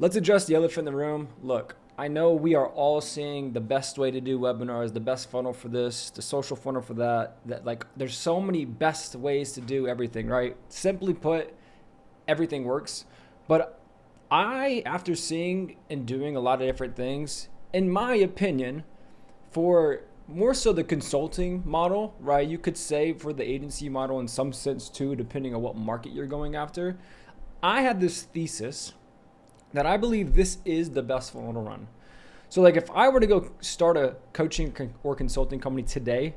Let's address the elephant in the room. Look, I know we are all seeing the best way to do webinars, the best funnel for this, the social funnel for that. That like there's so many best ways to do everything, right? Simply put, everything works. But after seeing and doing a lot of different things, in my opinion, for more so the consulting model, right? You could say for the agency model in some sense too, depending on what market you're going after. I had this thesis that I believe this is the best funnel to run. So like if I were to go start a coaching or consulting company today,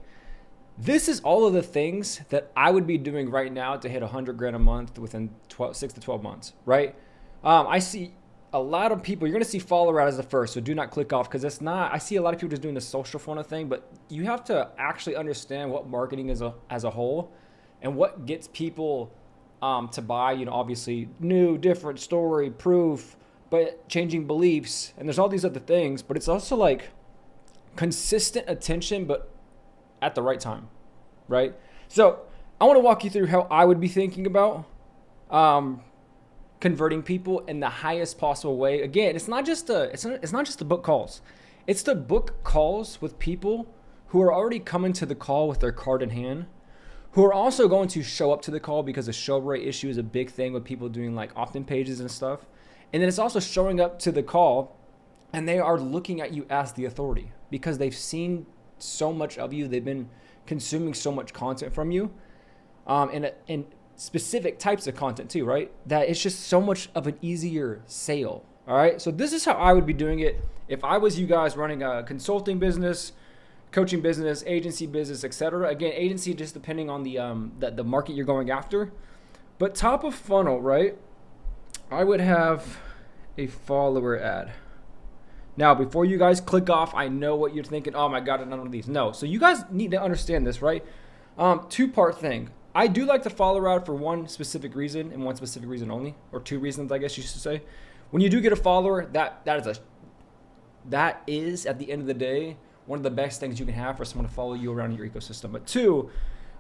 this is all of the things that I would be doing right now to hit 100 grand a month within 6 to 12 months, right? I see a lot of people, you're going to see follower as the first, so do not click off because it's not, I see a lot of people just doing the social funnel thing, but you have to actually understand what marketing is as a whole and what gets people to buy, obviously new, different story, proof, but changing beliefs. And there's all these other things, but it's also like consistent attention, but at the right time, right? So I want to walk you through how I would be thinking about converting people in the highest possible way. Again, it's not just to book calls. It's to book calls with people who are already coming to the call with their card in hand, who are also going to show up to the call because the show rate issue is a big thing with people doing like opt-in pages and stuff. And then it's also showing up to the call and they are looking at you as the authority because they've seen so much of you. They've been consuming so much content from you, and specific types of content too, right? That it's just so much of an easier sale. All right. So this is how I would be doing it if I was you guys running a consulting business, coaching business, agency business, etc. Again, agency just depending on the market you're going after. But top of funnel, right? I would have a follower ad. Now, before you guys click off, I know what you're thinking. Oh my God, none of these. No. So you guys need to understand this, right? Two-part thing. I do like the follower ad for one specific reason and one specific reason only, or two reasons, I guess you should say. When you do get a follower, that is at the end of the day one of the best things you can have for someone to follow you around your ecosystem. But two,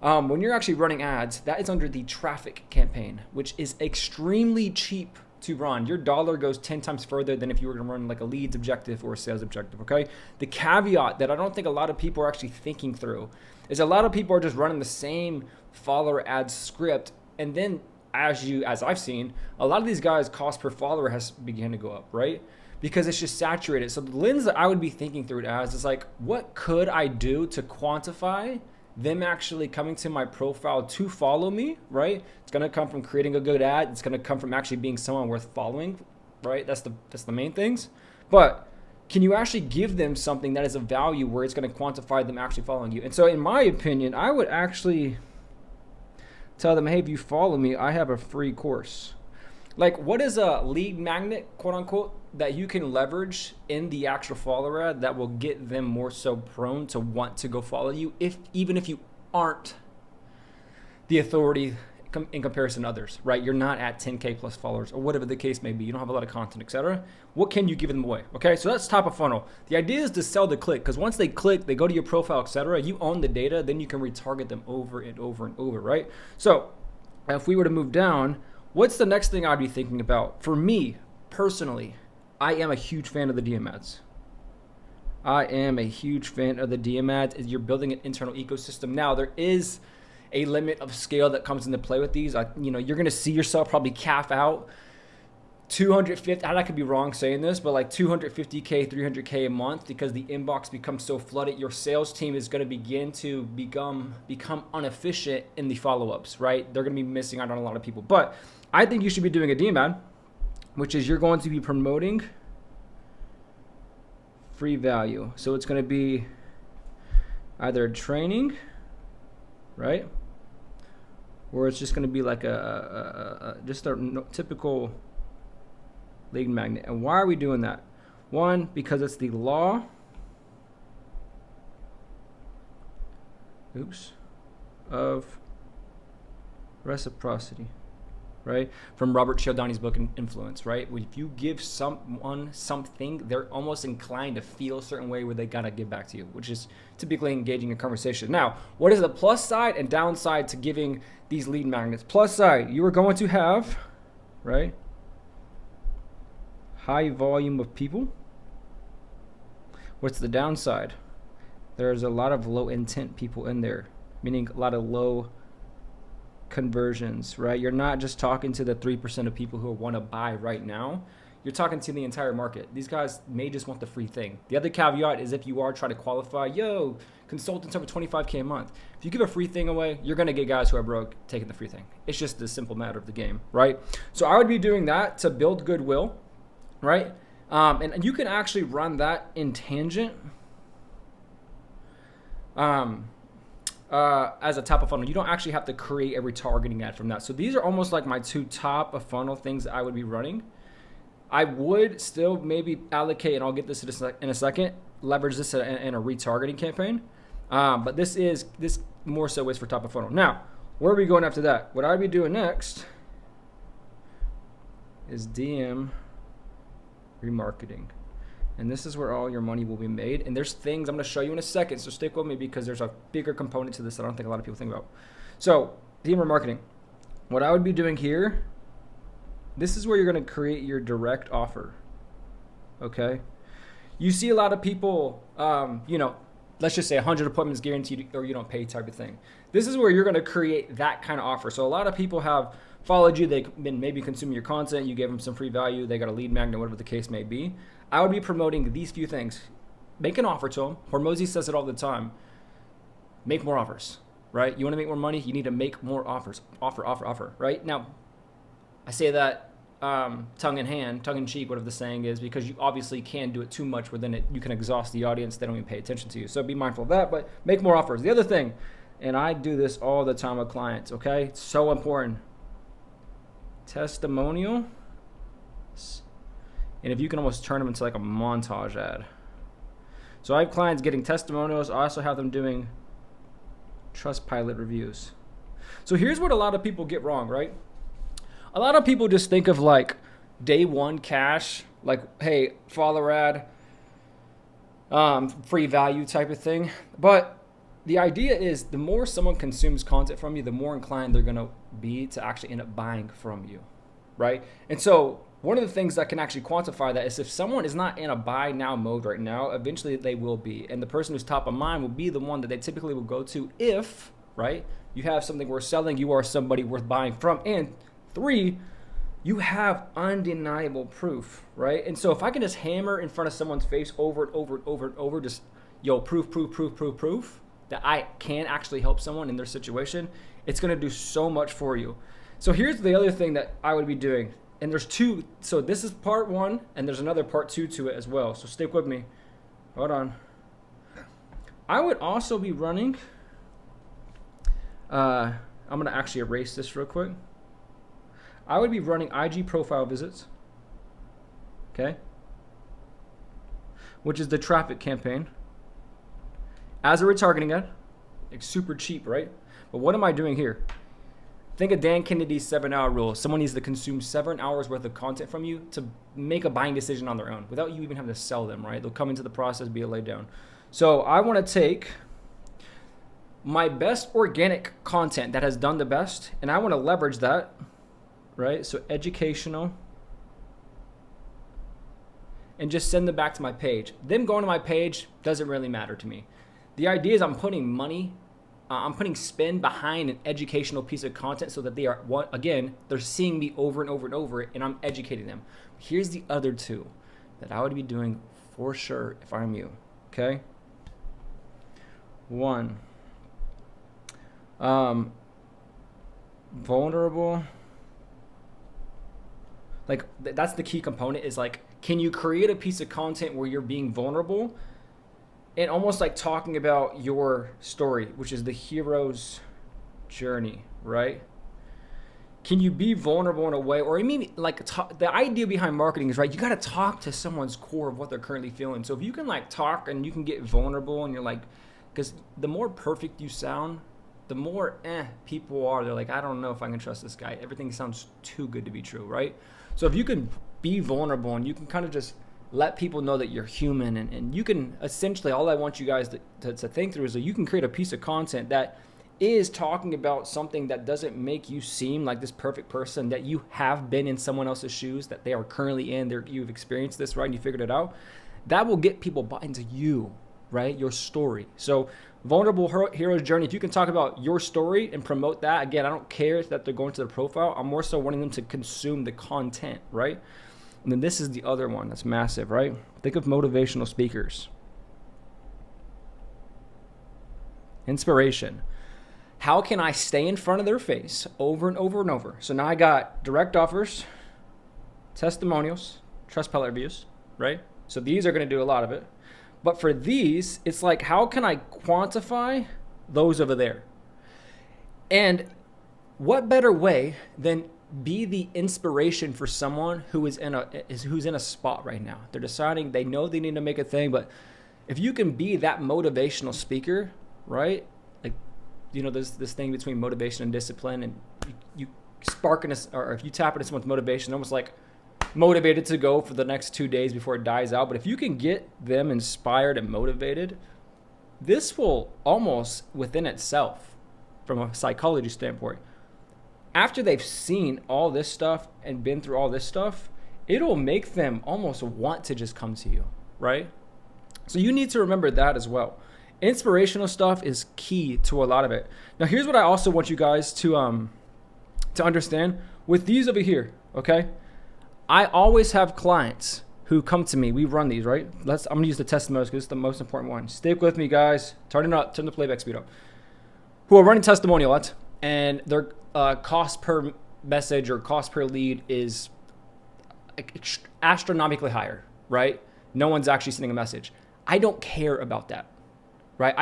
when you're actually running ads, that is under the traffic campaign, which is extremely cheap to run. Your dollar goes 10 times further than if you were going to run like a leads objective or a sales objective, okay? The caveat that I don't think a lot of people are actually thinking through is a lot of people are just running the same follower ad script, and then as I've seen, a lot of these guys cost per follower has begun to go up, right? Because it's just saturated. So the lens that I would be thinking through it as is like, what could I do to quantify them actually coming to my profile to follow me, right? It's going to come from creating a good ad. It's going to come from actually being someone worth following, right? That's the main things. But can you actually give them something that is of value where it's going to quantify them actually following you? And so in my opinion, I would actually tell them, hey, if you follow me, I have a free course. Like, what is a lead magnet, quote unquote, that you can leverage in the actual follower ad that will get them more so prone to want to go follow you, even if you aren't the authority in comparison to others, right? You're not at 10K plus followers or whatever the case may be. You don't have a lot of content, etc. What can you give them away? Okay, so that's top of funnel. The idea is to sell the click, because once they click, they go to your profile, etc. You own the data, then you can retarget them over and over and over, right? So if we were to move down, what's the next thing I'd be thinking about? For me, personally, I am a huge fan of the DM ads. I am a huge fan of the DM ads. You're building an internal ecosystem. Now, there is a limit of scale that comes into play with these. You're going to see yourself probably cap out 250, and I could be wrong saying this, but like 250K, 300K a month, because the inbox becomes so flooded. Your sales team is going to begin to become inefficient in the follow-ups, right? They're going to be missing out on a lot of people. But I think you should be doing a DM ad, which is you're going to be promoting free value. So it's going to be either a training, right? Or it's just going to be like just a typical lead magnet. And why are we doing that? One, because it's the law of reciprocity, right? From Robert Cialdini's book Influence, right? If you give someone something, they're almost inclined to feel a certain way where they gotta give back to you, which is typically engaging in conversation. Now, what is the plus side and downside to giving these lead magnets? Plus side, you are going to have, right, high volume of people. What's the downside? There's a lot of low intent people in there, meaning a lot of low conversions, right? You're not just talking to the 3% of people who want to buy right now. You're talking to the entire market. These guys may just want the free thing. The other caveat is if you are trying to qualify, consultants over 25K a month. If you give a free thing away, you're going to get guys who are broke taking the free thing. It's just the simple matter of the game, right? So I would be doing that to build goodwill, right? And you can actually run that in tangent as a top of funnel. You don't actually have to create a retargeting ad from that. So these are almost like my two top of funnel things that I would be running. I would still maybe allocate, and I'll get this in a second, leverage this in a retargeting campaign. But this more so is for top of funnel. Now, where are we going after that? What I'd be doing next is DM remarketing. And this is where all your money will be made. And there's things I'm going to show you in a second, so stick with me because there's a bigger component to this that I don't think a lot of people think about. So, DM remarketing. What I would be doing here, this is where you're going to create your direct offer, okay? You see a lot of people, let's just say 100 appointments guaranteed or you don't pay type of thing. This is where you're going to create that kind of offer. So a lot of people have followed you. They've been maybe consuming your content. You gave them some free value. They got a lead magnet, whatever the case may be. I would be promoting these few things. Make an offer to them. Hormozy says it all the time. Make more offers, right? You want to make more money? You need to make more offers. Offer, right? Now, I say that tongue in cheek, whatever the saying is, because you obviously can do it too much where then you can exhaust the audience. They don't even pay attention to you. So be mindful of that, but make more offers. The other thing, and I do this all the time with clients, okay? It's so important. Testimonial. And if you can almost turn them into like a montage ad. So I have clients getting testimonials. I also have them doing Trustpilot reviews. So here's what a lot of people get wrong, right? A lot of people just think of like day one cash, like, hey, follower ad, free value type of thing. But the idea is the more someone consumes content from you, the more inclined they're going to be to actually end up buying from you, right? And so one of the things that can actually quantify that is if someone is not in a buy now mode right now, eventually they will be. And the person who's top of mind will be the one that they typically will go to if, right, you have something worth selling, you are somebody worth buying from, and 3, you have undeniable proof, right? And so if I can just hammer in front of someone's face over and over, just, proof that I can actually help someone in their situation, it's going to do so much for you. So here's the other thing that I would be doing. And there's 2. So this is part 1, and there's another part 2 to it as well. So stick with me. Hold on. I would also be running. I'm going to actually erase this real quick. I would be running IG profile visits, okay, which is the traffic campaign, as a retargeting ad. It's super cheap, right? But what am I doing here? Think of Dan Kennedy's 7-hour rule. Someone needs to consume 7 hours worth of content from you to make a buying decision on their own without you even having to sell them, right? They'll come into the process, be laid down. So I want to take my best organic content that has done the best, and I want to leverage that, right? So educational, and just send them back to my page. Them going to my page doesn't really matter to me. The idea is I'm putting money, I'm putting spend behind an educational piece of content so that they are, they're seeing me over and over, and I'm educating them. Here's the other 2 that I would be doing for sure if I'm you, okay? 1, vulnerable. Like, that's the key component is like, can you create a piece of content where you're being vulnerable and almost like talking about your story, which is the hero's journey, right? Can you be vulnerable in a way, or maybe like the idea behind marketing is, right, you got to talk to someone's core of what they're currently feeling. So if you can like talk and you can get vulnerable and you're like, because the more perfect you sound, the more people are. They're like, I don't know if I can trust this guy. Everything sounds too good to be true, right? So if you can be vulnerable and you can kind of just let people know that you're human, and you can essentially, all I want you guys to think through is that you can create a piece of content that is talking about something that doesn't make you seem like this perfect person, that you have been in someone else's shoes, that they are currently in, you've experienced this, right? And you figured it out. That will get people bought into you, right? Your story. So vulnerable hero's journey, if you can talk about your story and promote that, again, I don't care that they're going to the profile. I'm more so wanting them to consume the content, right? And then this is the other one that's massive, right? Think of motivational speakers. Inspiration. How can I stay in front of their face over and over and over? So now I got direct offers, testimonials, Trustpilot reviews, right? So these are going to do a lot of it. But for these, it's like, how can I quantify those over there? And what better way than be the inspiration for someone who's in a spot right now? They're deciding, they know they need to make a thing, but if you can be that motivational speaker, right? Like, you know, there's this thing between motivation and discipline, and you spark in or if you tap into someone's motivation, almost like motivated to go for the next 2 days before it dies out. But if you can get them inspired and motivated, this will almost within itself, from a psychology standpoint, after they've seen all this stuff and been through all this stuff, it'll make them almost want to just come to you, right? So you need to remember that as well. Inspirational stuff is key to a lot of it. Now, here's what I also want you guys to understand with these over here, okay? I always have clients who come to me. We run these, right? I'm going to use the testimonials because it's the most important one. Stick with me, guys. Turn it up. Turn the playback speed up. Who are running testimonial ads, and their cost per message or cost per lead is astronomically higher, right? No one's actually sending a message. I don't care about that, right?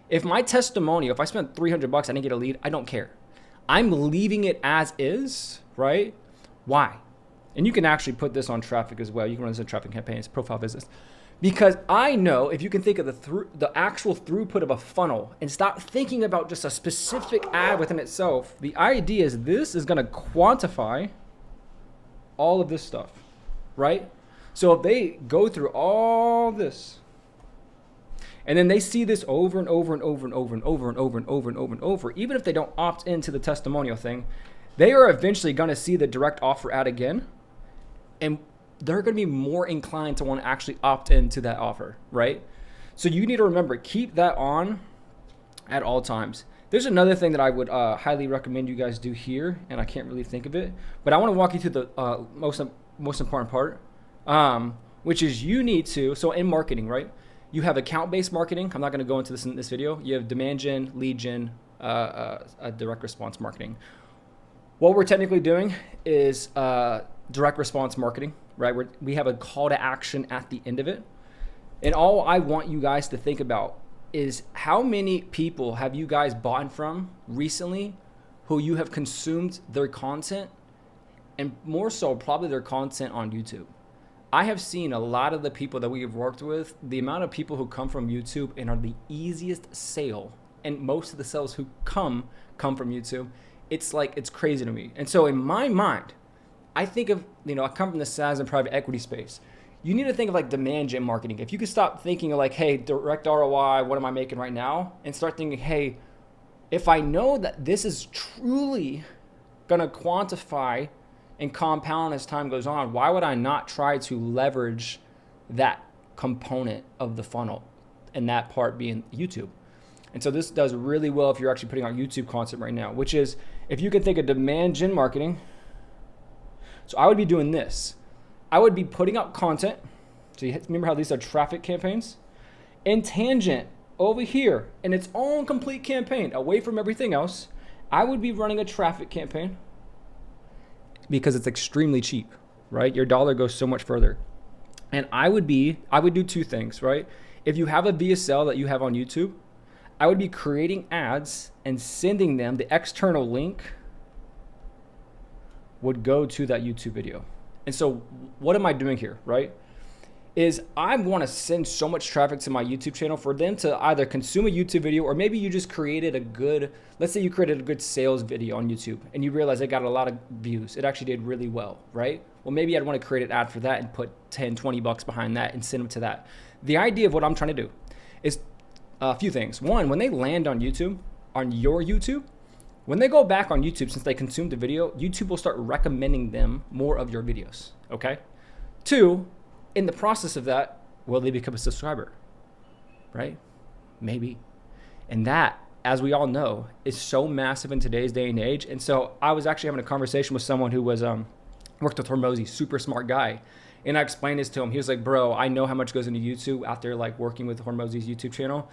If my testimonial, if I spent $300, I didn't get a lead, I don't care. I'm leaving it as is, right? Why? And you can actually put this on traffic as well. You can run this in traffic campaigns, profile visits. Because I know if you can think of the actual throughput of a funnel and stop thinking about just a specific ad within itself, the idea is this is going to quantify all of this stuff, right? So if they go through all this and then they see this over and over and over and over and over and over and over and over and over, even if they don't opt into the testimonial thing, they are eventually going to see the direct offer ad again, and they're going to be more inclined to want to actually opt into that offer, right? So you need to remember, keep that on at all times. There's another thing that I would highly recommend you guys do here, and I can't really think of it, but I want to walk you through the most important part, which is you need to, so in marketing, right? You have account-based marketing. I'm not going to go into this in this video. You have demand gen, lead gen, direct response marketing. What we're technically doing is direct response marketing, right? We have a call to action at the end of it. And all I want you guys to think about is how many people have you guys bought from recently who you have consumed their content, and more so probably their content on YouTube. I have seen a lot of the people that we have worked with, the amount of people who come from YouTube and are the easiest sale, and most of the sales who come from YouTube. It's like, it's crazy to me. And so in my mind, I think of, I come from the SaaS and private equity space. You need to think of like demand gen marketing. If you could stop thinking of like, hey, direct ROI, what am I making right now? And start thinking, hey, if I know that this is truly gonna quantify and compound as time goes on, why would I not try to leverage that component of the funnel, and that part being YouTube? And so this does really well if you're actually putting out YouTube content right now, which is, if you can think of demand gen marketing, so I would be doing this. I would be putting out content. So you remember how these are traffic campaigns? And tangent over here in its own complete campaign, away from everything else, I would be running a traffic campaign because it's extremely cheap, right? Your dollar goes so much further. And I would do two things, right? If you have a VSL that you have on YouTube, I would be creating ads and sending them, the external link would go to that YouTube video. And so what am I doing here, right? Is I want to send so much traffic to my YouTube channel for them to either consume a YouTube video, or maybe you just created let's say you created a good sales video on YouTube and you realize it got a lot of views. It actually did really well, right? Well, maybe I'd want to create an ad for that and put 10, 20 bucks behind that and send them to that. The idea of what I'm trying to do is a few things. One, when they land on YouTube, on your YouTube, when they go back on YouTube, since they consumed the video, YouTube will start recommending them more of your videos, okay? 2, in the process of that, will they become a subscriber, right? Maybe. And that, as we all know, is so massive in today's day and age. And so I was actually having a conversation with someone who was worked with Hormozi, super smart guy. And I explained this to him. He was like, bro, I know how much goes into YouTube out there, like working with Hormozi's YouTube channel.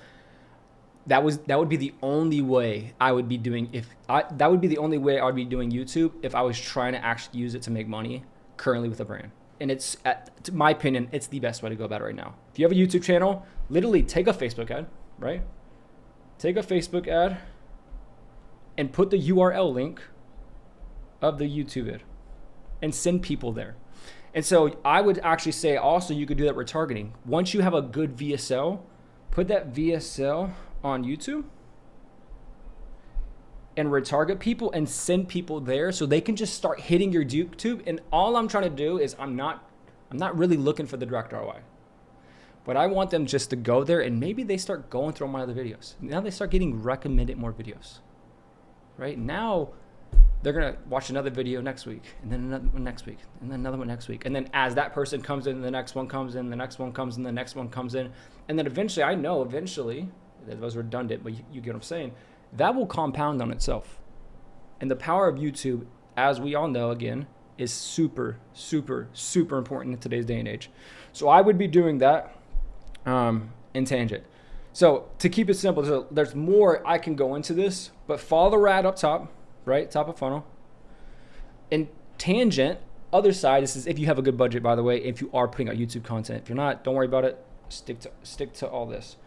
That would be the only way I would be doing that would be the only way I would be doing YouTube if I was trying to actually use it to make money currently with a brand. And it's, to my opinion, it's the best way to go about it right now. If you have a YouTube channel, literally take a Facebook ad, right? Take a Facebook ad and put the URL link of the YouTube ad and send people there. And so I would actually say also you could do that retargeting. Once you have a good VSL, put that VSL on YouTube and retarget people and send people there so they can just start hitting your YouTube. And all I'm trying to do is I'm not really looking for the direct ROI. But I want them just to go there and maybe they start going through my other videos. Now they start getting recommended more videos, right? Now they're going to watch another video next week and then another one next week and then another one next week. And then as that person comes in, the next one comes in, the next one comes in, the next one comes in. And then eventually, that was redundant, but you get what I'm saying, that will compound on itself. And the power of YouTube, as we all know, again, is super, super, super important in today's day and age. So I would be doing that in tangent. So to keep it simple, so there's more I can go into this, but follow the rat up top, right? Top of funnel. In tangent, other side, this is if you have a good budget, by the way, if you are putting out YouTube content. If you're not, don't worry about it. Stick to all this.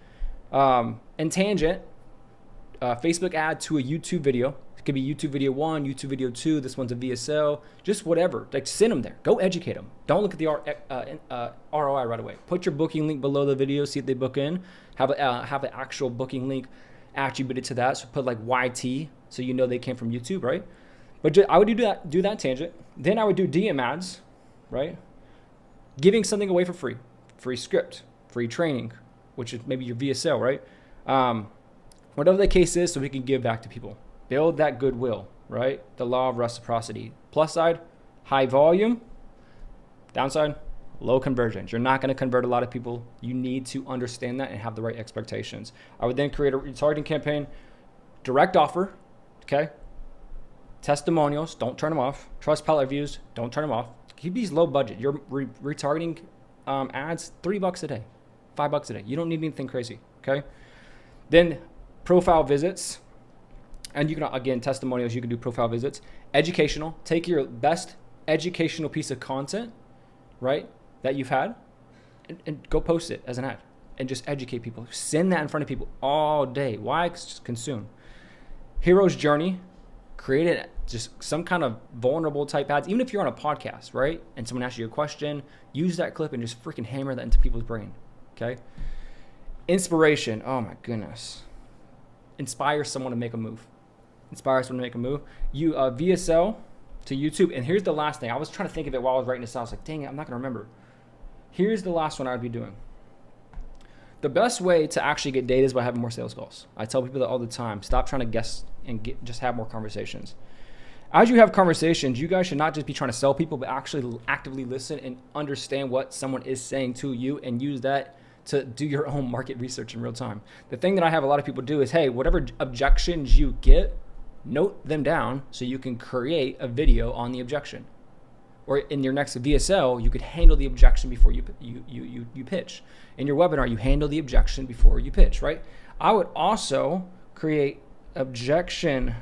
In tangent, Facebook ad to a YouTube video. It could be YouTube video 1, YouTube video 2. This one's a VSL, just whatever. Like send them there. Go educate them. Don't look at the ROI right away. Put your booking link below the video. See if they book in. Have an actual booking link attributed to that. So put like YT, so you know they came from YouTube, right? But I would do that tangent. Then I would do DM ads, right? Giving something away for free. Free script, free training, which is maybe your VSL, right? Whatever the case is, so we can give back to people. Build that goodwill, right? The law of reciprocity. Plus side, high volume. Downside, low conversions. You're not going to convert a lot of people. You need to understand that and have the right expectations. I would then create a retargeting campaign, direct offer, okay? Testimonials, don't turn them off. Trustpilot reviews, don't turn them off. Keep these low budget. You're retargeting ads, $3 a day, $5 a day. You don't need anything crazy, okay? Then profile visits. And you can, again, testimonials, you can do profile visits. Educational, take your best educational piece of content, right, that you've had, and go post it as an ad and just educate people. Send that in front of people all day. Why? Just consume. Hero's journey, create it, just some kind of vulnerable type ads. Even if you're on a podcast, right, and someone asks you a question, use that clip and just freaking hammer that into people's brain, okay? Inspiration, oh my goodness. Inspire someone to make a move. Inspire someone to make a move. You VSL to YouTube. And here's the last thing. I was trying to think of it while I was writing this out. I was like, dang it, I'm not going to remember. Here's the last one I would be doing. The best way to actually get data is by having more sales calls. I tell people that all the time. Stop trying to guess and just have more conversations. As you have conversations, you guys should not just be trying to sell people, but actually actively listen and understand what someone is saying to you and use that to do your own market research in real time. The thing that I have a lot of people do is, hey, whatever objections you get, note them down so you can create a video on the objection. Or in your next VSL, you could handle the objection before you pitch. In your webinar, you handle the objection before you pitch, right? I would also create objection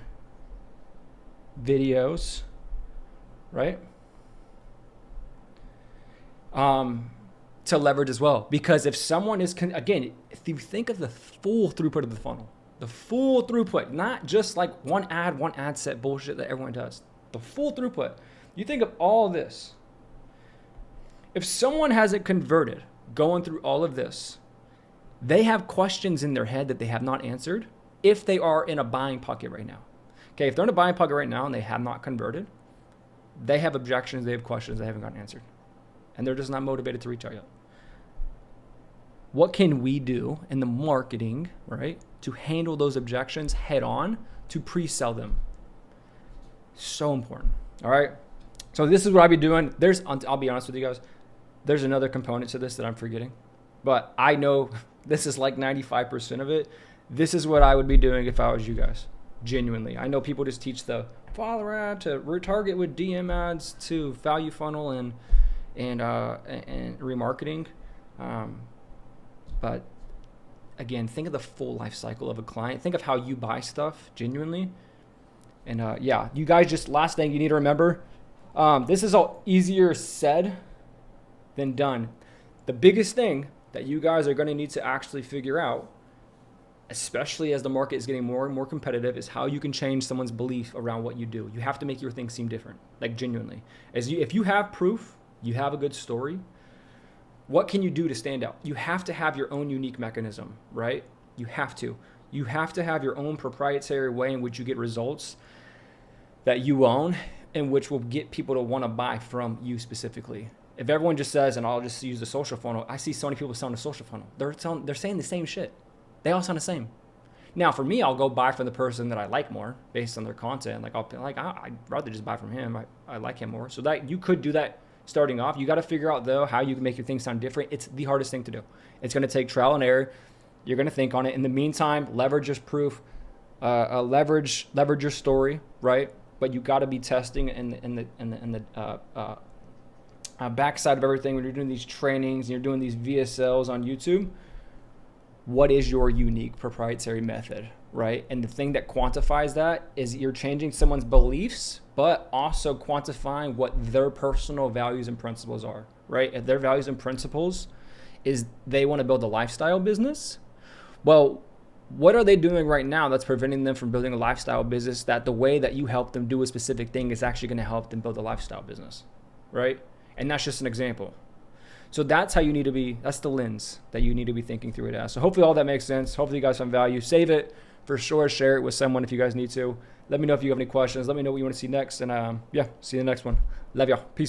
videos, right? To leverage as well. Because if someone is, again, if you think of the full throughput of the funnel, the full throughput, not just like one ad set bullshit that everyone does. The full throughput. You think of all this. If someone hasn't converted going through all of this, they have questions in their head that they have not answered if they are in a buying pocket right now. Okay, if they're in a buying pocket right now and they have not converted, they have objections, they have questions they haven't gotten answered. And they're just not motivated to reach out yet. what can we do in the marketing, right, to handle those objections head on to pre-sell them? So important. All right. So this is what I'll be doing. I'll be honest with you guys, there's another component to this that I'm forgetting, but I know this is like 95% of it. This is what I would be doing if I was you guys. Genuinely. I know people just teach the follower ad to retarget with DM ads to value funnel and remarketing. But again, think of the full life cycle of a client. Think of how you buy stuff genuinely. And yeah, you guys, just last thing you need to remember, this is all easier said than done. The biggest thing that you guys are going to need to actually figure out, especially as the market is getting more and more competitive, is how you can change someone's belief around what you do. You have to make your thing seem different, like genuinely. If you have proof, you have a good story, what can you do to stand out? You have to have your own unique mechanism, right? You have to. You have to have your own proprietary way in which you get results that you own and which will get people to want to buy from you specifically. If everyone just says, and I'll just use the social funnel, I see so many people selling a social funnel. They're saying the same shit. They all sound the same. Now, for me, I'll go buy from the person that I like more based on their content. Like I'd rather just buy from him. I like him more. So that you could do that starting off. You got to figure out though how you can make your thing sound different. It's the hardest thing to do. It's going to take trial and error. You're going to think on it. In the meantime, leverage your proof, leverage your story, right? But you got to be testing in the backside of everything when you're doing these trainings and you're doing these VSLs on YouTube. What is your unique proprietary method, right? And the thing that quantifies that is you're changing someone's beliefs, but also quantifying what their personal values and principles are, right? If their values and principles is they want to build a lifestyle business, well, what are they doing right now that's preventing them from building a lifestyle business that the way that you help them do a specific thing is actually going to help them build a lifestyle business, right? And that's just an example. So that's how you need to be, that's the lens that you need to be thinking through it as. So hopefully all that makes sense. Hopefully you guys find value. Save it for sure. Share it with someone if you guys need to. Let me know if you have any questions. Let me know what you want to see next. And yeah, see you in the next one. Love y'all. Peace.